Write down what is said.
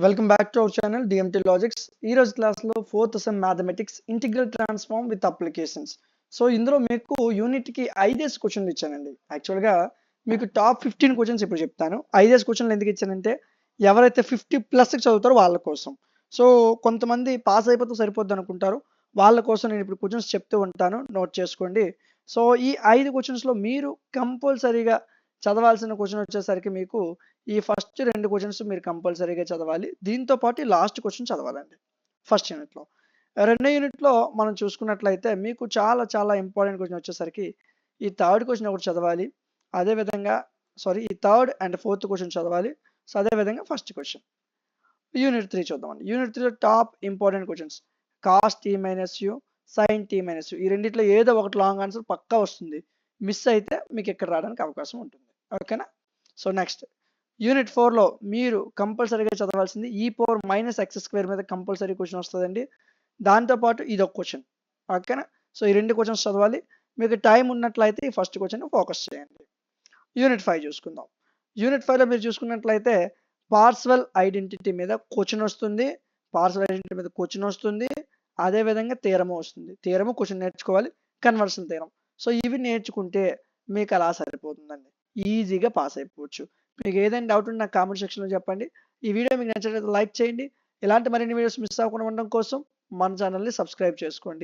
Welcome back to our channel DMT logics. ఈ రోజు క్లాస్లో 4th sem mathematics integral transform with applications. So ఇందులో మీకు యూనిట్కి 5 క్వశ్చన్లు ఇచ్చానండి. యాక్చువల్గా మీకు టాప్ 15 క్వశ్చన్స్ ఇప్పుడు చెప్తాను. 5 క్వశ్చన్లు ఎందుకు ఇచ్చానంటే ఎవరైతే 50+ చదువుతారో వాళ్ళ కోసం. సో కొంతమంది పాస్ అయిపోతే సరిపోద్ది అనుకుంటారు, వాళ్ళ కోసం నేను ఇప్పుడు క్వశ్చన్స్ చెప్తూ ఉంటాను, నోట్ చేసుకోండి. సో ఈ 5 క్వశ్చన్స్లో మీరు కంపల్సరీగా చదవాల్సిన క్వశ్చన్ వచ్చేసరికి మీకు ఈ ఫస్ట్ 2 క్వశ్చన్స్ మీరు కంపల్సరీగా చదవాలి. దీంతో పాటు ఈ లాస్ట్ క్వశ్చన్ చదవాలండి ఫస్ట్ యూనిట్లో. రెండో యూనిట్లో మనం చూసుకున్నట్లయితే మీకు చాలా చాలా ఇంపార్టెంట్ క్వశ్చన్ వచ్చేసరికి ఈ థర్డ్ క్వశ్చన్ ఒకటి చదవాలి. అదేవిధంగా ఈ థర్డ్ అండ్ ఫోర్త్ క్వశ్చన్ చదవాలి. సో అదేవిధంగా ఫస్ట్ క్వశ్చన్. యూనిట్ 3 చూద్దామండి. యూనిట్ 3లో top important questions cos t minus u, sine t minus u, ఈ రెండిట్లో ఏదో ఒకటి లాంగ్ ఆన్సర్ పక్కా వస్తుంది. మిస్ అయితే మీకు ఇక్కడ రావడానికి అవకాశం ఉంటుంది. ఓకేనా? సో నెక్స్ట్ యూనిట్ 4లో మీరు కంపల్సరీగా చదవాల్సింది e⁻(x²) మీద కంపల్సరీ క్వశ్చన్ వస్తుందండి. దాంతోపాటు ఇది ఒక క్వశ్చన్. ఓకేనా? సో ఈ 2 క్వశ్చన్స్ చదవాలి. మీకు టైం ఉన్నట్లయితే ఈ ఫస్ట్ క్వశ్చన్ ఫోకస్ చేయండి. యూనిట్ 5 చూసుకుందాం. యూనిట్ 5లో మీరు చూసుకున్నట్లయితే పార్సెవల్ ఐడెంటిటీ మీద క్వశ్చన్ వస్తుంది. పార్సెవల్ ఐడెంటిటీ మీద క్వశ్చన్ వస్తుంది. అదేవిధంగా థీరము వస్తుంది. థీరము క్వశ్చన్ నేర్చుకోవాలి, కన్వర్షన్ థీరం. సో ఇవి నేర్చుకుంటే మీకు అలా సరిపోతుందండి, ఈజీగా పాస్ అయిపోవచ్చు. మీకు ఏదైనా డౌట్ ఉంటే నాకు కామెంట్ సెక్షన్లో చెప్పండి. ఈ వీడియో మీకు నచ్చినట్లయితే లైక్ చేయండి. ఇలాంటి మరిన్ని వీడియోస్ మిస్ అవ్వకుండా ఉండడం కోసం మన ఛానల్ని సబ్స్క్రైబ్ చేసుకోండి.